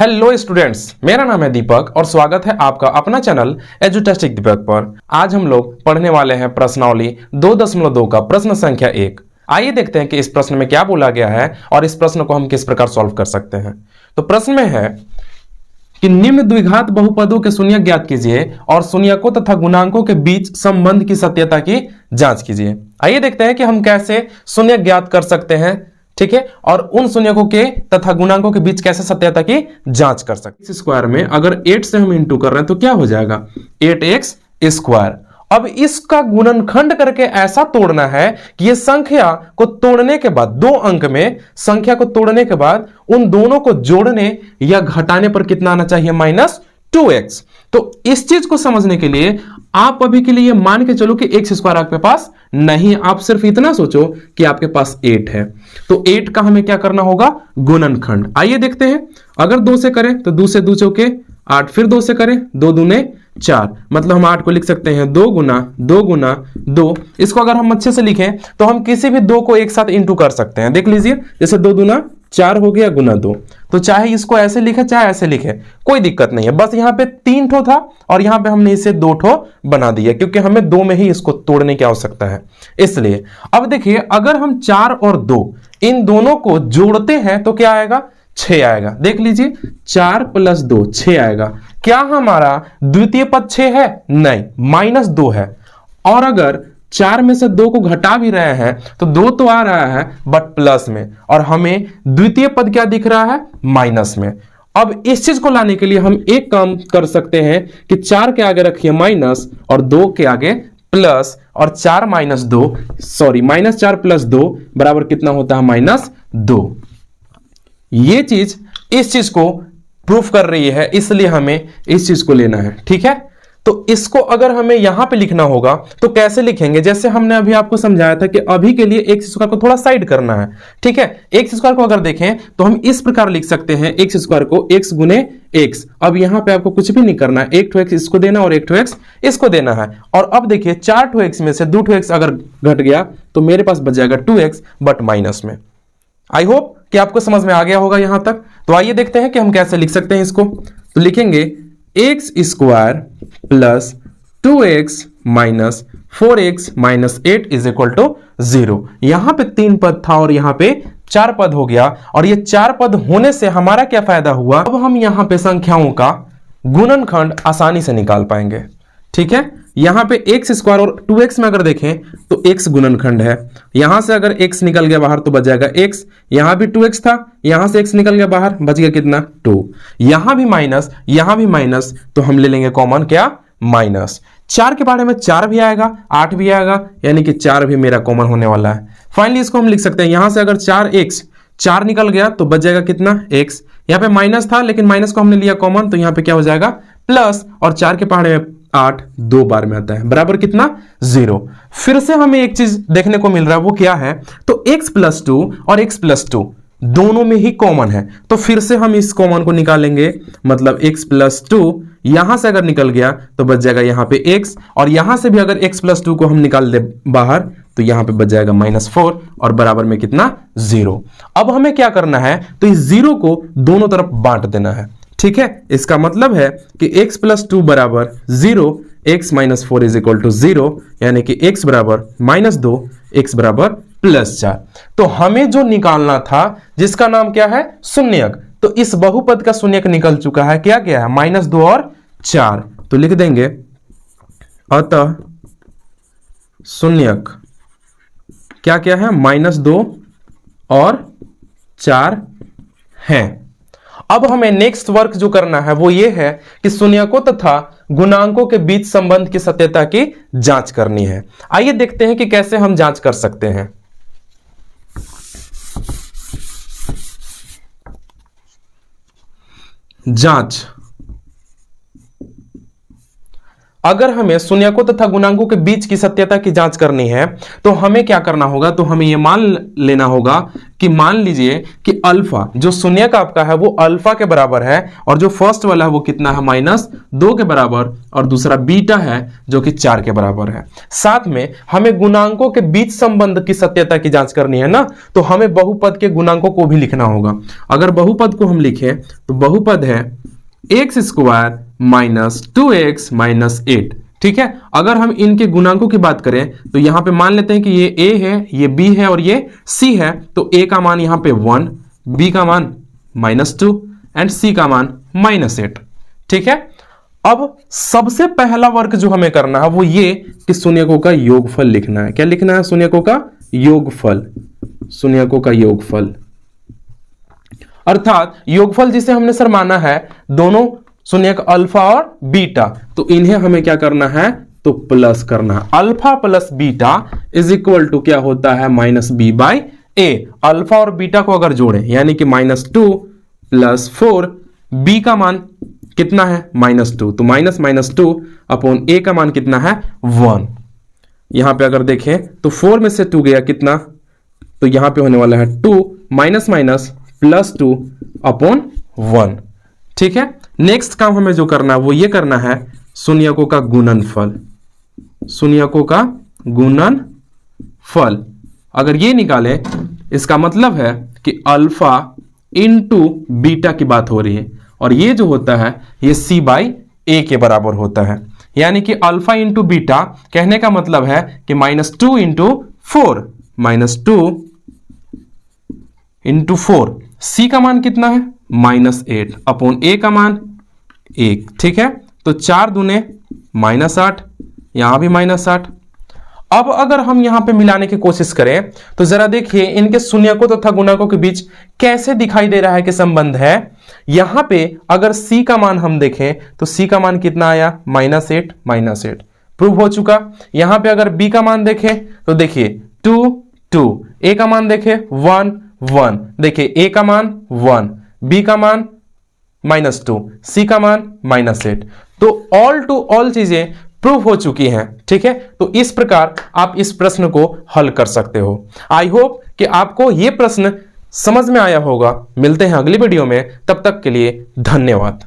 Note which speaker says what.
Speaker 1: Hello students, मेरा नाम है दीपक और स्वागत है आपका अपना चैनल एजुटेस्टिक दीपक पर। आज हम लोग पढ़ने वाले हैं प्रश्नावली 2.2 का प्रश्न संख्या 1। आइए देखते हैं कि इस प्रश्न में क्या बोला गया है और इस प्रश्न को हम किस प्रकार सॉल्व कर सकते हैं। तो प्रश्न में है कि निम्न द्विघात बहुपदों के शून्यक ज्ञात कीजिए और शून्यकों तथा गुणांकों के बीच संबंध की सत्यता की जांच कीजिए। आइए देखते हैं कि हम कैसे शून्यक ज्ञात कर सकते हैं, ठीक है, और उन शून्यकों के तथा गुणांकों के बीच कैसे सत्यता की जांच कर सकते हैं। स्क्वायर में अगर 8 से हम इंटू कर रहे हैं तो क्या हो जाएगा 8x स्क्वायर। अब इसका गुणनखंड करके ऐसा तोड़ना है कि ये संख्या को तोड़ने के बाद, दो अंक में संख्या को तोड़ने के बाद उन दोनों को जोड़ने या घटाने पर कितना आना चाहिए -2x। तो इस चीज को समझने के लिए आप अभी के लिए मान के चलो कि x स्क्वायर आपके पास नहीं, आप सिर्फ इतना सोचो कि आपके पास 8 है। तो 8 का हमें क्या करना होगा गुणनखंड। आइए देखते हैं, अगर 2 से करें तो 2 से 2 चौके 8, फिर 2 से करें 2 दूने 4, मतलब हम 8 को लिख सकते हैं 2 गुना 2 गुना 2। इसको अगर हम अच्छे से लिखें तो हम किसी भी 2 को एक साथ इंटू कर सकते हैं। देख लीजिए, जैसे 2 दूना 4 हो गया गुना 2। तो चाहे इसको ऐसे लिखे चाहे ऐसे लिखे, कोई दिक्कत नहीं है। बस यहाँ पे 3 ठो था और यहाँ पे हमने इसे 2 ठो बना दिया क्योंकि हमें 2 में ही इसको तोड़ने की आवश्यकता है, इसलिए। अब देखिए, अगर हम 4 और 2 इन दोनों को जोड़ते हैं तो क्या आएगा 6 आएगा। देख लीजिए, 4 + 2 6 आएगा। क्या हमारा द्वितीय पद 6 है? नहीं, -2 है। और अगर 4 में से 2 को घटा भी रहे हैं तो 2 तो आ रहा है बट प्लस में, और हमें द्वितीय पद क्या दिख रहा है माइनस में। अब इस चीज को लाने के लिए हम एक काम कर सकते हैं कि 4 के आगे रखिए माइनस और 2 के आगे प्लस, और 4 - 2 सॉरी -4 + 2 बराबर कितना होता है -2। ये चीज इस चीज को प्रूफ कर रही है, इसलिए हमें इस चीज को लेना है, ठीक है। तो इसको अगर हमें यहां पे लिखना होगा तो कैसे लिखेंगे, जैसे हमने अभी आपको समझाया था कि अभी के लिए x स्क्वायर को थोड़ा साइड करना है, ठीक है। x स्क्वायर को अगर देखें तो हम इस प्रकार लिख सकते हैं x स्क्वायर को x गुने x। अब यहां पे आपको कुछ भी नहीं करना है, 1 ठो x इसको देना और 1 ठो x इसको देना है। और अब देखिए 4 ठो x में से 2 ठो x अगर घट गया तो मेरे पास बच जाएगा 2x बट माइनस में। आई होप कि आपको समझ में आ गया होगा यहां तक। तो आइए देखते हैं कि हम कैसे लिख सकते हैं इसको। तो लिखेंगे x square plus 2x minus 4x minus 8 is equal to 0। यहां पे 3 पद था और यहां पे 4 पद हो गया, और ये 4 पद होने से हमारा क्या फायदा हुआ, अब हम यहां पे संख्याओं का गुणनखंड आसानी से निकाल पाएंगे, ठीक है। यहां पे x स्क्वायर और 2x में अगर देखें तो x गुणनखंड है। यहां से अगर x निकल गया बाहर तो बच जाएगा x, यहां भी 2x था, यहां से x निकल गया बाहर, बच गया कितना 2। यहां भी माइनस, यहां भी माइनस, तो हम ले लेंगे कॉमन क्या माइनस। 4 के बारे में 4 भी आएगा, 8 भी आएगा, यानी कि 4 भी मेरा कॉमन होने वाला है। फाइनली इसको हम लिख सकते हैं, यहां से अगर 4x 4 निकल गया तो बच जाएगा कितना x। यहां पे माइनस था लेकिन माइनस को हमने लिया कॉमन, तो यहां पे क्या हो जाएगा प्लस, और 4 के पहाड़े में 8 2 बार में आता है, बराबर कितना 0। फिर से हमें एक चीज देखने को मिल रहा है, वो क्या है, तो x + 2 और x + 2 दोनों में ही कॉमन है, तो फिर से हम इस कॉमन को निकालेंगे, मतलब x + 2 यहां से अगर निकल गया तो बच जाएगा यहां पे x, और यहां से भी अगर x + 2 को हम निकाल दे बाहर तो यहां पे बच जाएगा -4 और बराबर में कितना 0। अब हमें क्या करना है, तो इस 0 को दोनों तरफ बांट देना है, ठीक है। इसका मतलब है कि x + 2 बराबर 0, x - 4 इज इक्वल टू 0, यानी कि x बराबर -2, x बराबर +4। तो हमें जो निकालना था जिसका नाम क्या है शून्यक, तो इस बहुपद का शून्यक निकल चुका है। क्या क्या है -2 और 4, तो लिख देंगे अतः शून्यक क्या क्या है -2 और 4 है। अब हमें नेक्स्ट वर्क जो करना है वो ये है कि शून्यकों तथा गुणांकों के बीच संबंध की सत्यता की जांच करनी है। आइए देखते हैं कि कैसे हम जांच कर सकते हैं। जांच। अगर हमें शून्यकों तथा गुणांकों के बीच की सत्यता की जांच करनी है तो हमें क्या करना होगा, तो हमें यह मान लेना होगा कि मान लीजिए कि अल्फा जो शून्यक आपका है वो अल्फा के बराबर है, और जो फर्स्ट वाला है वो कितना है, -2 के बराबर, और दूसरा बीटा है जो कि 4 के बराबर है। साथ में हमें गुणांकों के बीच संबंध की सत्यता की जांच करनी है ना, तो हमें बहुपद के गुणांकों को भी लिखना होगा। अगर बहुपद को हम लिखें तो बहुपद है x² - 2x - 8। ठीक है, अगर हम इनके गुणांकों की बात करें तो यहां पे मान लेते हैं कि ये a है, ये b है और ये c है, तो a का मान यहां पे 1, b का मान -2 एंड c का मान -8। ठीक है, अब सबसे पहला वर्क जो हमें करना है वो ये कि शून्यकों का योगफल लिखना है। क्या लिखना है? शून्यकों का योगफल। शून्यकों का योगफल अर्थात योगफल जिसे हमने सर माना है दोनों शून्यक अल्फा और बीटा, तो इन्हें हमें क्या करना है, तो प्लस करना है। Alpha plus beta is equal to क्या होता है, -b/a। अल्फा और बीटा को अगर जोड़ें यानी कि -2 + 4, b का मान कितना है, -2, तो -2 अपॉन a का मान कितना है, 1। यहां पे अगर देखें तो 4 में से 2 गया कितना, तो यहां पे होने वाला है 2 -2 अपॉन 1। ठीक है, नेक्स्ट काम हमें जो करना है वो ये करना है शून्यकों का गुणनफल। शून्यकों का गुणनफल अगर ये निकालें इसका मतलब है कि अल्फा इंटू बीटा की बात हो रही है, और ये जो होता है ये c/a के बराबर होता है। यानी कि अल्फा इंटू बीटा कहने का मतलब है कि -2 × 4, -2 × 4, c का मान कितना है, -8 अपॉन a का मान 1। ठीक है, तो 4 दूने -8, यहां भी -8। अब अगर हम यहां पे मिलाने की कोशिश करें तो जरा देखिए इनके शून्यकों तथा गुणकों के बीच कैसे दिखाई दे रहा है कि संबंध है। यहां पे अगर c का मान हम देखें तो c का मान कितना आया, -8 -8, प्रूव हो चुका। यहां पे अगर b का मान देखें तो देखिए 2 2, a का मान देखें 1 1, देखिए a का मान 1, b का मान -2, c का मान -8। तो ऑल टू ऑल चीजें प्रूव हो चुकी हैं। ठीक है, तो इस प्रकार आप इस प्रश्न को हल कर सकते हो। आई होप कि आपको यह प्रश्न समझ में आया होगा। मिलते हैं अगली वीडियो में, तब तक के लिए धन्यवाद।